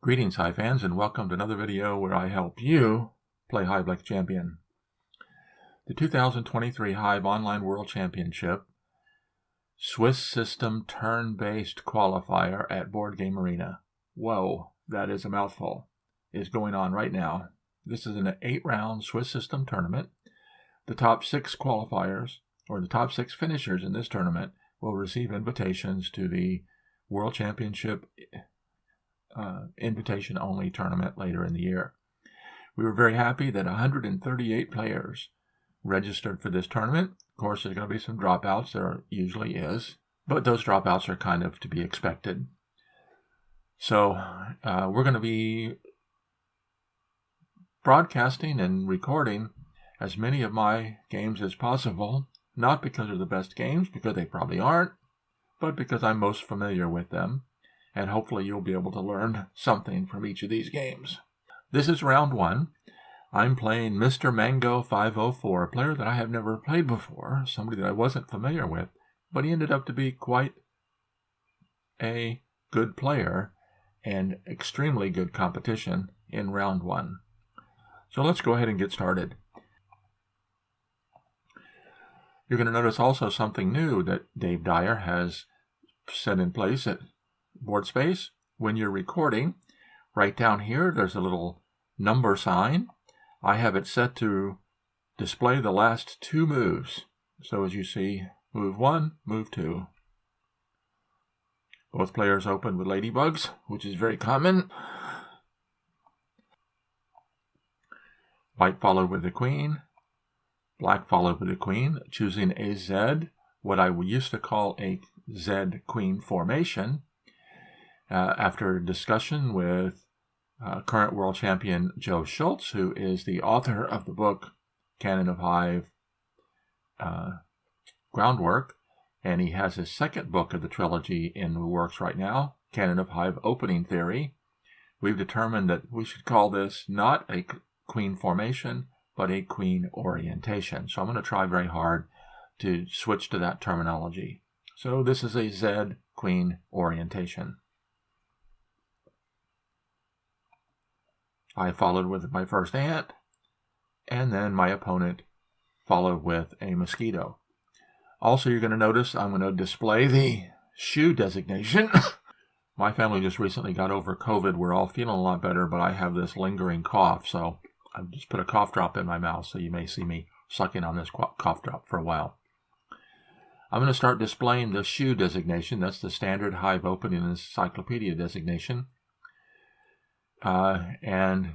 Greetings, Hive fans, and welcome to another video where I help you play Hive like a champion. The 2023 Hive Online World Championship Swiss System Turn-Based Qualifier at BoardGameArena. Whoa, that is a mouthful. Is going on right now. This is an 8-round Swiss System tournament. The top 6 qualifiers, or the top 6 finishers in this tournament, will receive invitations to the World Championship invitation-only tournament later in the year. We were very happy that 138 players registered for this tournament. Of course, there's going to be some dropouts. There usually is, but those dropouts are kind of to be expected. So we're going to be broadcasting and recording as many of my games as possible, not because they're the best games, because they probably aren't, but because I'm most familiar with them. And hopefully you'll be able to learn something from each of these games. This is round 1. I'm playing Mr. Mango 504, a player that I have never played before, somebody that I wasn't familiar with, but he ended up to be quite a good player and extremely good competition in round 1. So let's go ahead and get started. You're going to notice also something new that Dave Dyer has set in place at BoardSpace. When you're recording, right down here there's a little number sign. I have it set to display the last 2 moves. So as you see, move 1, move 2. Both players open with ladybugs, which is very common. White followed with the queen. Black followed with the queen, choosing a Z, what I used to call a Z queen formation. After discussion with current world champion Joe Schultz, who is the author of the book Canon of Hive Groundwork, and he has his second book of the trilogy in the works right now, Canon of Hive Opening Theory, we've determined that we should call this not a queen formation, but a queen orientation. So I'm going to try very hard to switch to that terminology. So this is a Z queen orientation. I followed with my first ant, and then my opponent followed with a mosquito. Also, you're going to notice I'm going to display the shoe designation. My family just recently got over COVID. We're all feeling a lot better, but I have this lingering cough, so I've just put a cough drop in my mouth, so you may see me sucking on this cough drop for a while. I'm going to start displaying the shoe designation. That's the standard Hive Opening Encyclopedia designation. And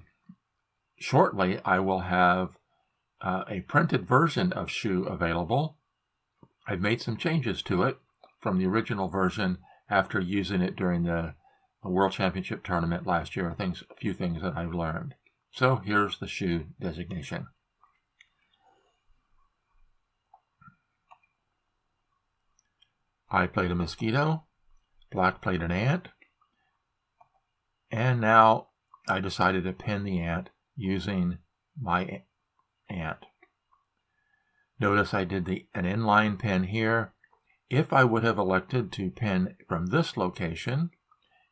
shortly I will have a printed version of shoe available. I've made some changes to it from the original version after using it during the World Championship tournament last year. A few things that I've learned. So here's the shoe designation. I played a mosquito, black played an ant, and now I decided to pin the ant using my ant. Notice I did an inline pin here. If I would have elected to pin from this location,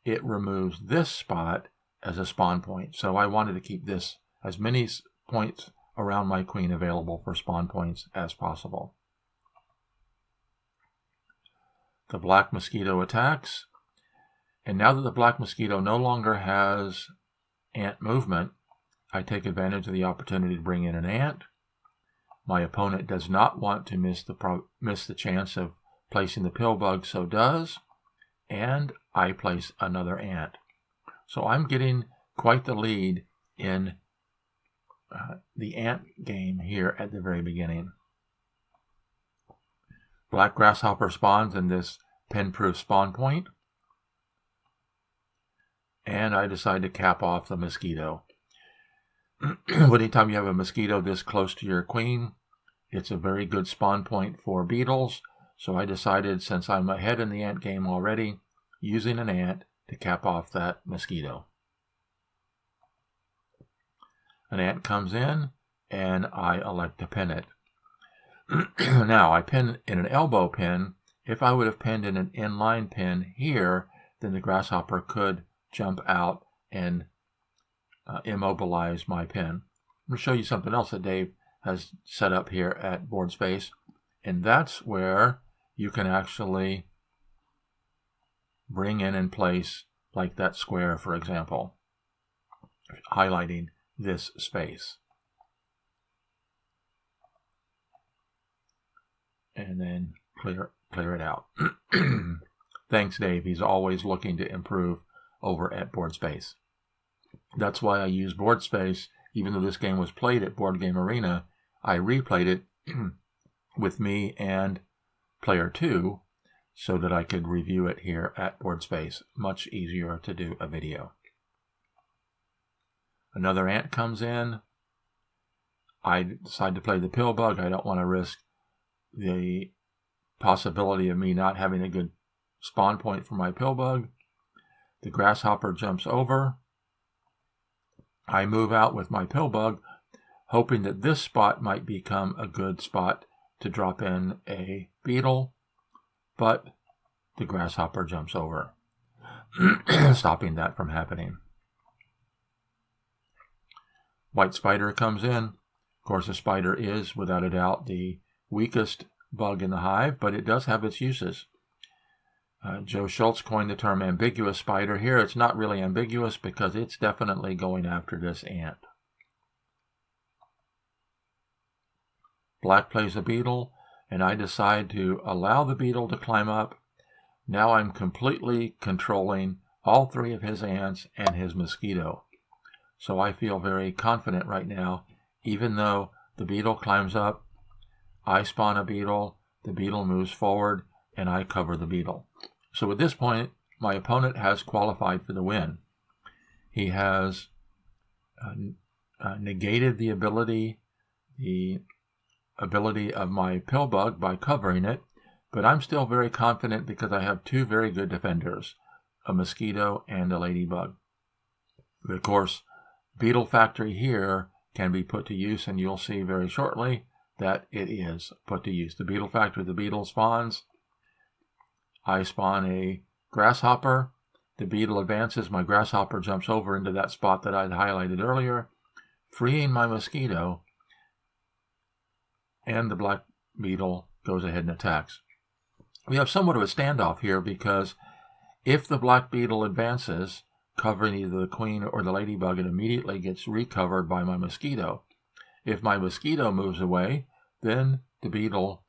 it removes this spot as a spawn point. So I wanted to keep this as many points around my queen available for spawn points as possible. The black mosquito attacks. And now that the black mosquito no longer has ant movement, I take advantage of the opportunity to bring in an ant. My opponent does not want to miss the chance of placing the pill bug, so does, and I place another ant. So I'm getting quite the lead in the ant game here at the very beginning. Black grasshopper spawns in this pin-proof spawn point. And I decide to cap off the mosquito. Anytime you have a mosquito this close to your queen, it's a very good spawn point for beetles. So I decided, since I'm ahead in the ant game already, using an ant to cap off that mosquito. An ant comes in, and I elect to pin it. Now, I pin in an elbow pin. If I would have pinned in an inline pin here, then the grasshopper could jump out and immobilize my pin. I'm going to show you something else that Dave has set up here at BoardSpace, and that's where you can actually bring in and place, like that square, for example, highlighting this space. And then clear it out. Thanks, Dave. He's always looking to improve over at BoardSpace. That's why I use BoardSpace. Even though this game was played at BoardGameArena, I replayed it with me and player 2 so that I could review it here at BoardSpace. Much easier to do a video. Another ant comes in. I decide to play the pill bug. I don't want to risk the possibility of me not having a good spawn point for my pill bug. The grasshopper jumps over. I move out with my pill bug, hoping that this spot might become a good spot to drop in a beetle, but the grasshopper jumps over, stopping that from happening. White spider comes in. Of course, the spider is, without a doubt, the weakest bug in the hive, but it does have its uses. Joe Schultz coined the term ambiguous spider. Here it's not really ambiguous because it's definitely going after this ant. Black plays a beetle, and I decide to allow the beetle to climb up. Now I'm completely controlling all 3 of his ants and his mosquito. So I feel very confident right now. Even though the beetle climbs up, I spawn a beetle, the beetle moves forward, and I cover the beetle. So at this point, my opponent has qualified for the win. He has negated the ability of my pill bug by covering it, but I'm still very confident because I have 2 very good defenders, a mosquito and a ladybug. Of course, Beetle Factory here can be put to use, and you'll see very shortly that it is put to use. The Beetle Factory, the beetle spawns. I spawn a grasshopper. The beetle advances. My grasshopper jumps over into that spot that I'd highlighted earlier, freeing my mosquito, and the black beetle goes ahead and attacks. We have somewhat of a standoff here because if the black beetle advances, covering either the queen or the ladybug, it immediately gets recovered by my mosquito. If my mosquito moves away, then the beetle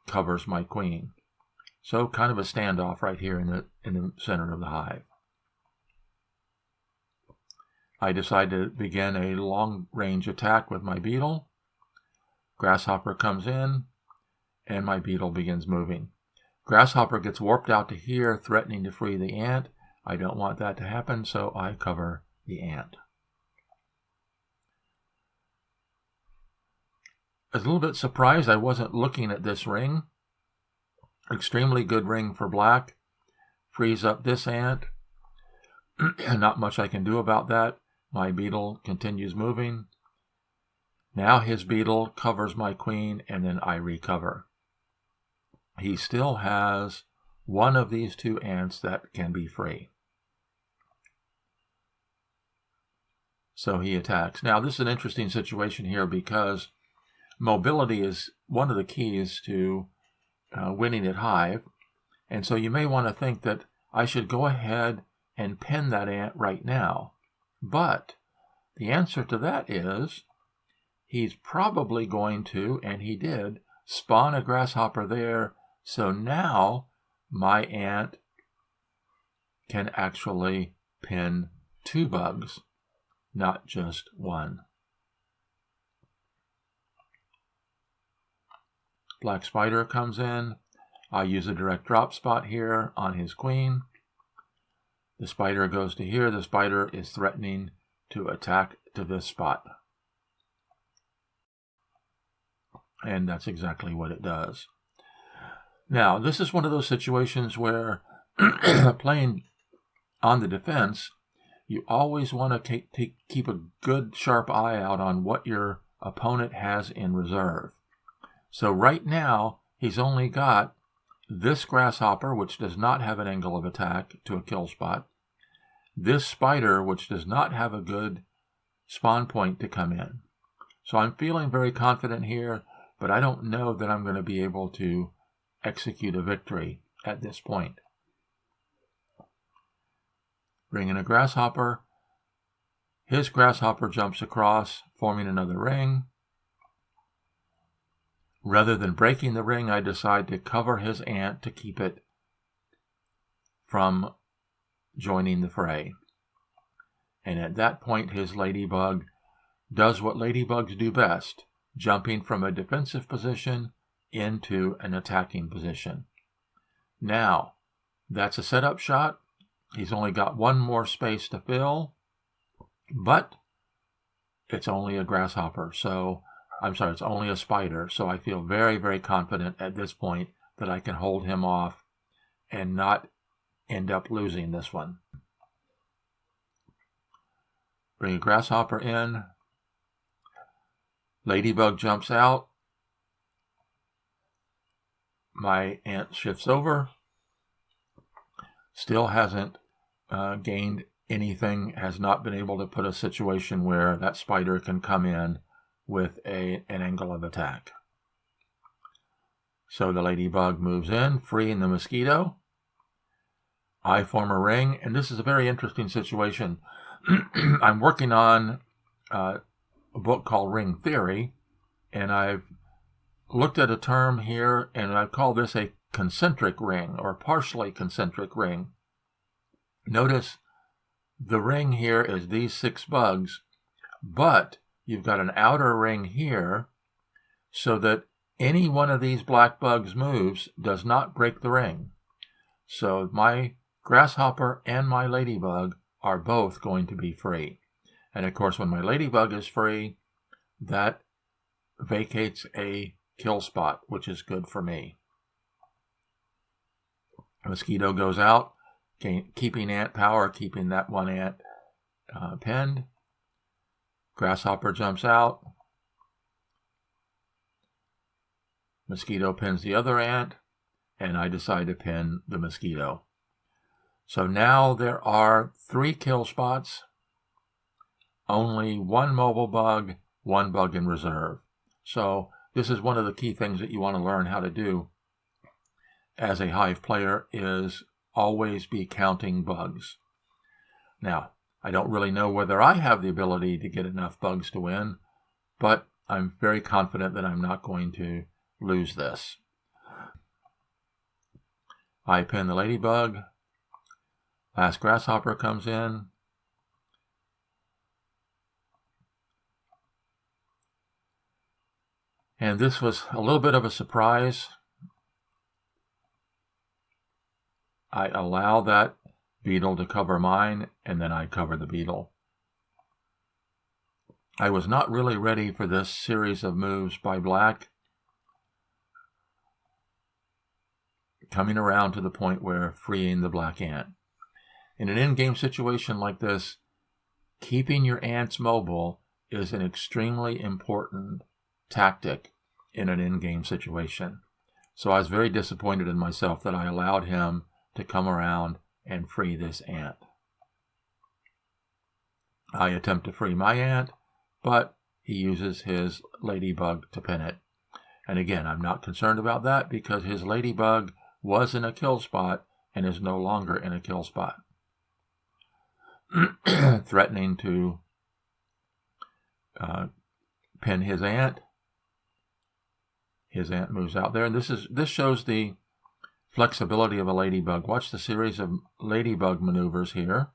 covers my queen. So kind of a standoff right here in the center of the hive. I decide to begin a long-range attack with my beetle. Grasshopper comes in, and my beetle begins moving. Grasshopper gets warped out to here, threatening to free the ant. I don't want that to happen, so I cover the ant. I was a little bit surprised I wasn't looking at this ring. Extremely good ring for black. Frees up this ant. Not much I can do about that. My beetle continues moving. Now his beetle covers my queen, and then I recover. He still has one of these 2 ants that can be free. So he attacks. Now this is an interesting situation here because mobility is one of the keys to winning at Hive. And so you may want to think that I should go ahead and pin that ant right now. But the answer to that is he's probably going to, and he did, spawn a grasshopper there. So now my ant can actually pin 2 bugs, not just 1. Black spider comes in. I use a direct drop spot here on his queen. The spider goes to here. The spider is threatening to attack to this spot. And that's exactly what it does. Now, this is one of those situations where playing on the defense, you always want to keep a good, sharp eye out on what your opponent has in reserve. So right now, he's only got this grasshopper, which does not have an angle of attack to a kill spot. this spider, which does not have a good spawn point to come in. So I'm feeling very confident here, but I don't know that I'm going to be able to execute a victory at this point. Bring in a grasshopper. His grasshopper jumps across, forming another ring. Rather than breaking the ring, I decide to cover his ant to keep it from joining the fray. And at that point, his ladybug does what ladybugs do best, jumping from a defensive position into an attacking position. Now, that's a setup shot. He's only got one more space to fill, but it's only a grasshopper. So, it's only a spider. So I feel very, very confident at this point that I can hold him off and not end up losing this one. Bring a grasshopper in. Ladybug jumps out. My ant shifts over. Still hasn't gained anything, has not been able to put a situation where that spider can come in with an angle of attack. So the ladybug moves in, freeing the mosquito. I form a ring, and this is a very interesting situation. I'm working on a book called Ring Theory, and I've looked at a term here, and I call this a concentric ring, or partially concentric ring. Notice the ring here is these 6 bugs, but you've got an outer ring here, so that any one of these black bugs moves does not break the ring. So my grasshopper and my ladybug are both going to be free. And of course, when my ladybug is free, that vacates a kill spot, which is good for me. Mosquito goes out, keeping ant power, keeping that one ant pinned. Grasshopper jumps out. Mosquito pins the other ant, and I decide to pin the mosquito. So now there are 3 kill spots, only 1 mobile bug, 1 bug in reserve. So this is one of the key things that you want to learn how to do as a Hive player, is always be counting bugs. Now, I don't really know whether I have the ability to get enough bugs to win, but I'm very confident that I'm not going to lose this. I pin the ladybug. Last grasshopper comes in. And this was a little bit of a surprise. I allow that beetle to cover mine, and then I cover the beetle. I was not really ready for this series of moves by black, coming around to the point where freeing the black ant. In an in-game situation like this, keeping your ants mobile is an extremely important tactic in an in-game situation. So I was very disappointed in myself that I allowed him to come around and free this ant. I attempt to free my ant, but he uses his ladybug to pin it. And again, I'm not concerned about that because his ladybug was in a kill spot and is no longer in a kill spot. Threatening to pin his ant. His ant moves out there. And this shows the flexibility of a ladybug. Watch the series of ladybug maneuvers here.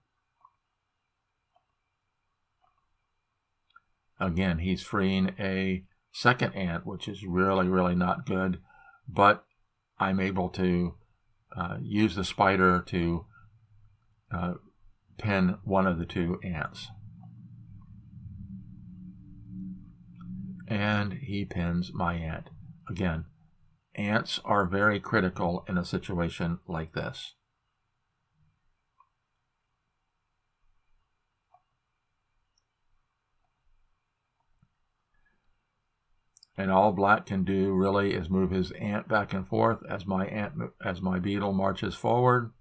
Again, he's freeing a second ant, which is really, really not good. But I'm able to use the spider to pin one of the 2 ants. And he pins my ant. Again, ants are very critical in a situation like this. And all black can do really is move his ant back and forth as my beetle marches forward.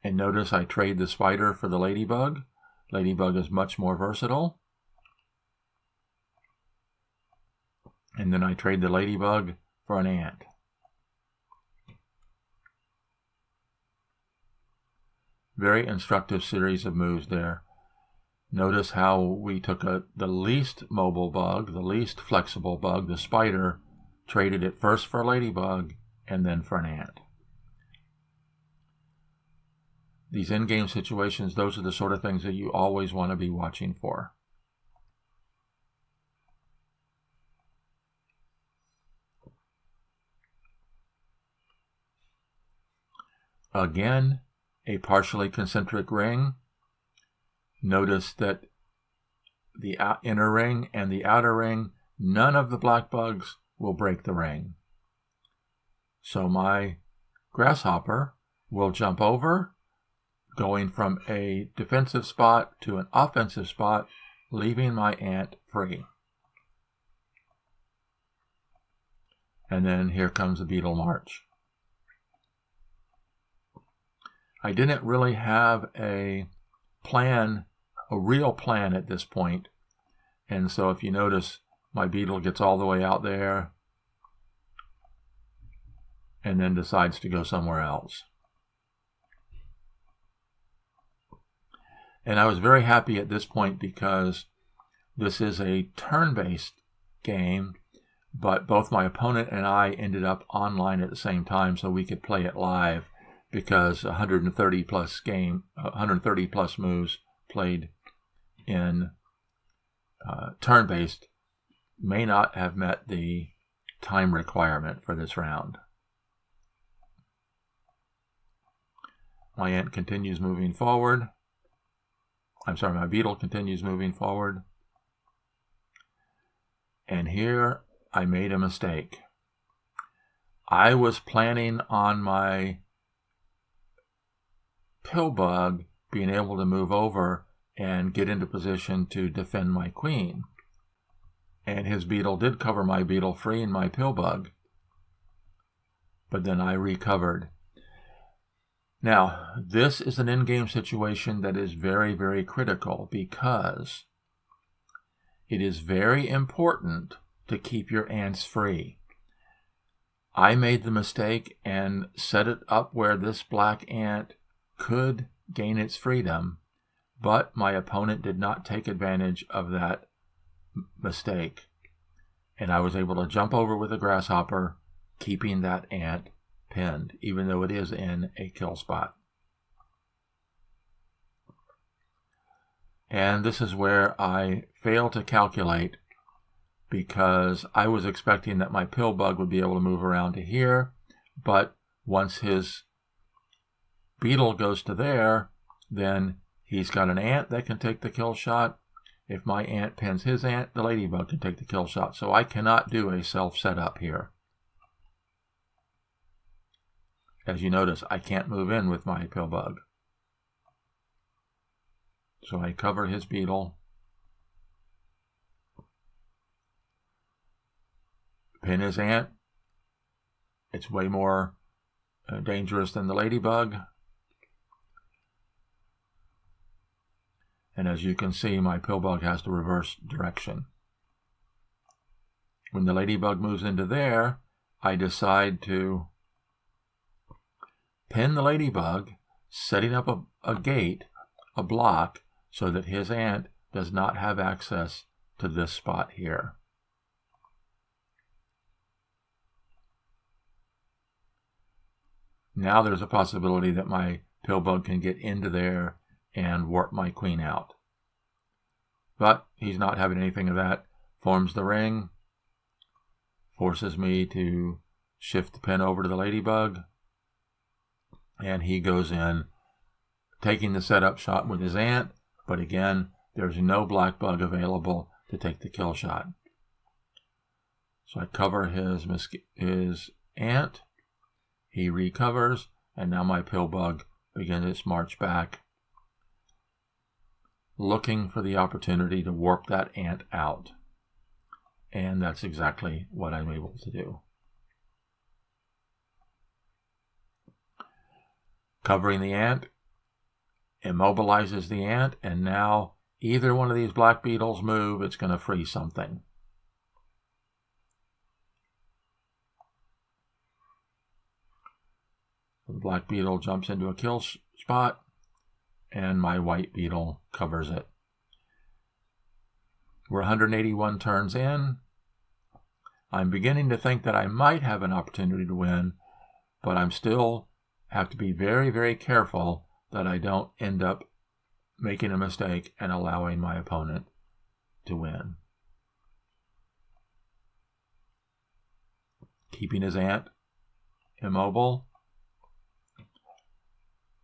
And notice I trade the spider for the ladybug. Ladybug is much more versatile. And then I trade the ladybug for an ant. Very instructive series of moves there. Notice how we took the least mobile bug, the least flexible bug, the spider, traded it first for a ladybug and then for an ant. These in-game situations, those are the sort of things that you always want to be watching for. Again, a partially concentric ring. Notice that the inner ring and the outer ring, none of the black bugs will break the ring. So my grasshopper will jump over, going from a defensive spot to an offensive spot, leaving my ant free. And then here comes the beetle march. I didn't really have a plan, a real plan at this point. And so if you notice, my beetle gets all the way out there and then decides to go somewhere else. And I was very happy at this point because this is a turn-based game, but both my opponent and I ended up online at the same time so we could play it live, because 130 plus moves played in turn-based may not have met the time requirement for this round. My ant continues moving forward. My beetle continues moving forward. And here I made a mistake. I was planning on my pillbug being able to move over and get into position to defend my queen. And his beetle did cover my beetle, freeing my pillbug. But then I recovered. Now, this is an in-game situation that is very, very critical because it is very important to keep your ants free. I made the mistake and set it up where this black ant could gain its freedom, but my opponent did not take advantage of that mistake. And I was able to jump over with a grasshopper, keeping that ant pinned, even though it is in a kill spot. And this is where I failed to calculate, because I was expecting that my pillbug would be able to move around to here, but once his beetle goes to there, then he's got an ant that can take the kill shot. If my ant pins his ant, the ladybug can take the kill shot. So I cannot do a self setup here. As you notice, I can't move in with my pillbug. So I cover his beetle, pin his ant. It's way more dangerous than the ladybug. And as you can see, my pillbug has to reverse direction. When the ladybug moves into there, I decide to pin the ladybug, setting up a gate, a block, so that his ant does not have access to this spot here. Now there's a possibility that my pillbug can get into there and warp my queen out. But he's not having anything of that. Forms the ring, forces me to shift the pin over to the ladybug, and he goes in, taking the setup shot with his ant, but again, there's no black bug available to take the kill shot. So I cover his ant, he recovers, and now my pillbug begins its march back, looking for the opportunity to warp that ant out. And that's exactly what I'm able to do. Covering the ant, immobilizes the ant, and now either one of these black beetles move, it's going to free something. The black beetle jumps into a kill spot, and my white beetle covers it. We're 181 turns in. I'm beginning to think that I might have an opportunity to win, but I'm still have to be very, very careful that I don't end up making a mistake and allowing my opponent to win. Keeping his ant immobile,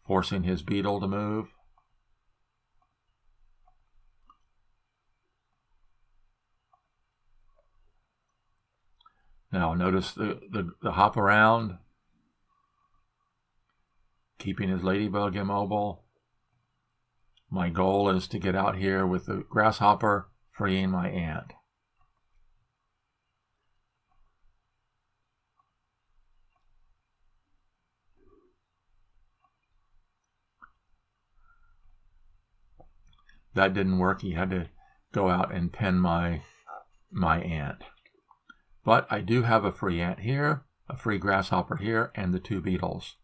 forcing his beetle to move. Now notice the hop around, keeping his ladybug immobile. My goal is to get out here with the grasshopper, freeing my ant. That didn't work. He had to go out and pin my ant. But I do have a free ant here, a free grasshopper here, and the two beetles.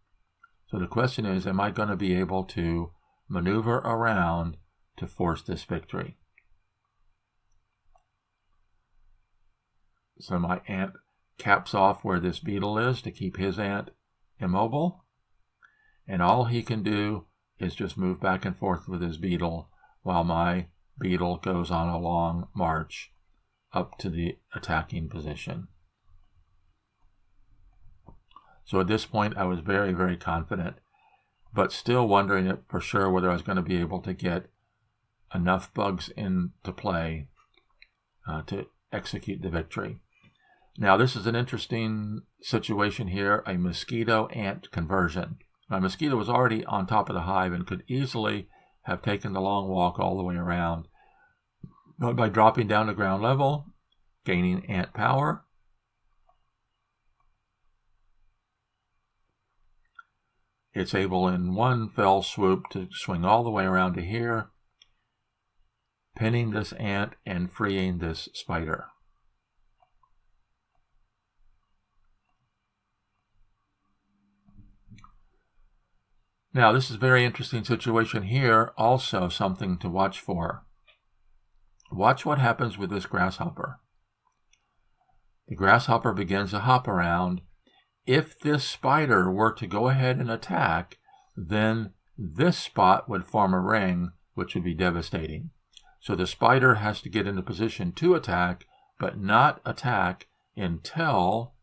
So the question is, am I going to be able to maneuver around to force this victory? So my ant caps off where this beetle is to keep his ant immobile. And all he can do is just move back and forth with his beetle while my beetle goes on a long march up to the attacking position. So at this point, I was very, very confident, but still wondering for sure whether I was going to be able to get enough bugs into play to execute the victory. Now, this is an interesting situation here, a mosquito ant conversion. My mosquito was already on top of the hive and could easily have taken the long walk all the way around. But by dropping down to ground level, gaining ant power, it's able in one fell swoop to swing all the way around to here, pinning this ant and freeing this spider. Now, this is a very interesting situation here, also something to watch for. Watch what happens with this grasshopper. The grasshopper begins to hop around. If this spider were to go ahead and attack, then this spot would form a ring, which would be devastating. So the spider has to get into position to attack, but not attack until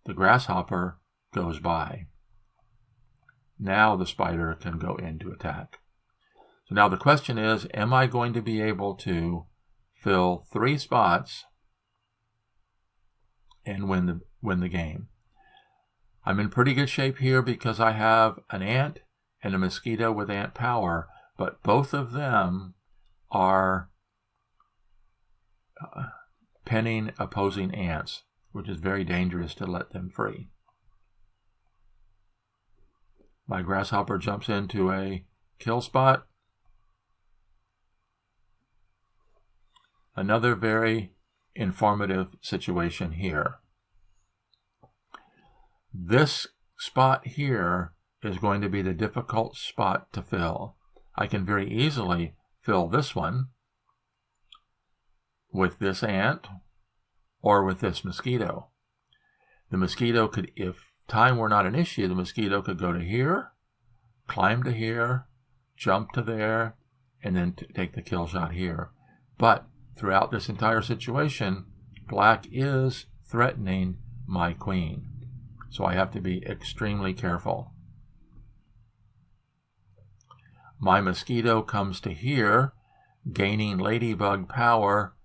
the grasshopper goes by. Now the spider can go in to attack. So now the question is, am I going to be able to fill 3 spots and win the game? I'm in pretty good shape here because I have an ant and a mosquito with ant power, but both of them are pinning opposing ants, which is very dangerous to let them free. My grasshopper jumps into a kill spot. Another very informative situation here. This spot here is going to be the difficult spot to fill. I can very easily fill this one with this ant or with this mosquito. The mosquito could, if time were not an issue, the mosquito could go to here, climb to here, jump to there, and then take the kill shot here. But throughout this entire situation, black is threatening my queen. So I have to be extremely careful. My mosquito comes to here, gaining ladybug power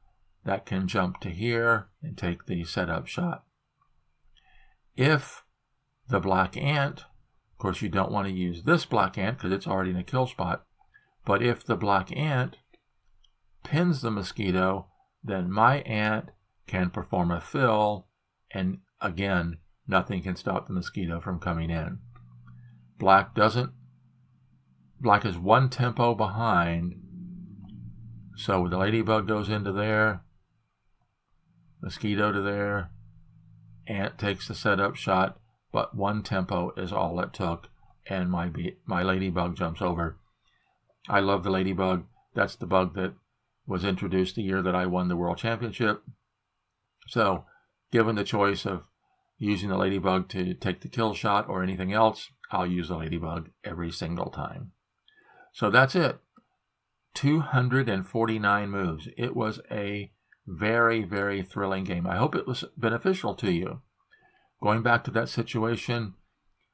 that can jump to here and take the setup shot. If the black ant, of course you don't want to use this black ant because it's already in a kill spot, but if the black ant pins the mosquito, then my ant can perform a fill, and again, nothing can stop the mosquito from coming in. Black doesn't Black is one tempo behind. So the ladybug goes into there, mosquito to there, ant takes the setup shot, but one tempo is all it took, and my ladybug jumps over. I love the ladybug. That's the bug that was introduced the year that I won the World Championship. So, given the choice of using the ladybug to take the kill shot or anything else, I'll use the ladybug every single time. So that's it. 249 moves. It was a very, very thrilling game. I hope it was beneficial to you. Going back to that situation,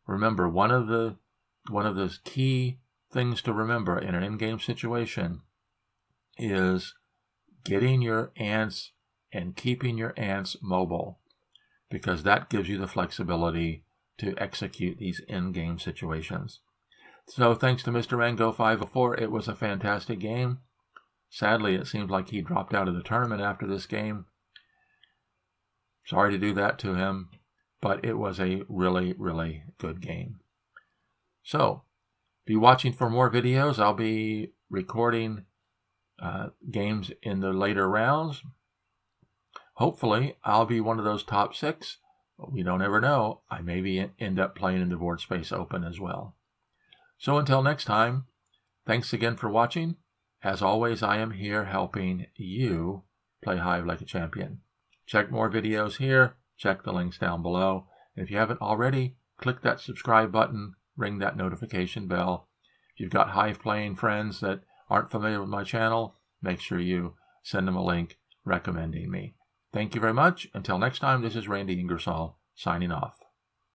remember, one of the key things to remember in an in-game situation is getting your ants and keeping your ants mobile, because that gives you the flexibility to execute these in-game situations. So thanks to Mr. Mango504, it was a fantastic game. Sadly, it seems like he dropped out of the tournament after this game. Sorry to do that to him, but it was a really, really good game. So, be watching for more videos. I'll be recording games in the later rounds. Hopefully, I'll be one of those top 6. But we don't ever know. I may end up playing in the BoardSpace Open as well. So until next time, thanks again for watching. As always, I am here helping you play Hive like a champion. Check more videos here. Check the links down below. And if you haven't already, click that subscribe button, ring that notification bell. If you've got Hive playing friends that aren't familiar with my channel, make sure you send them a link recommending me. Thank you very much. Until next time, this is Randy Ingersoll signing off.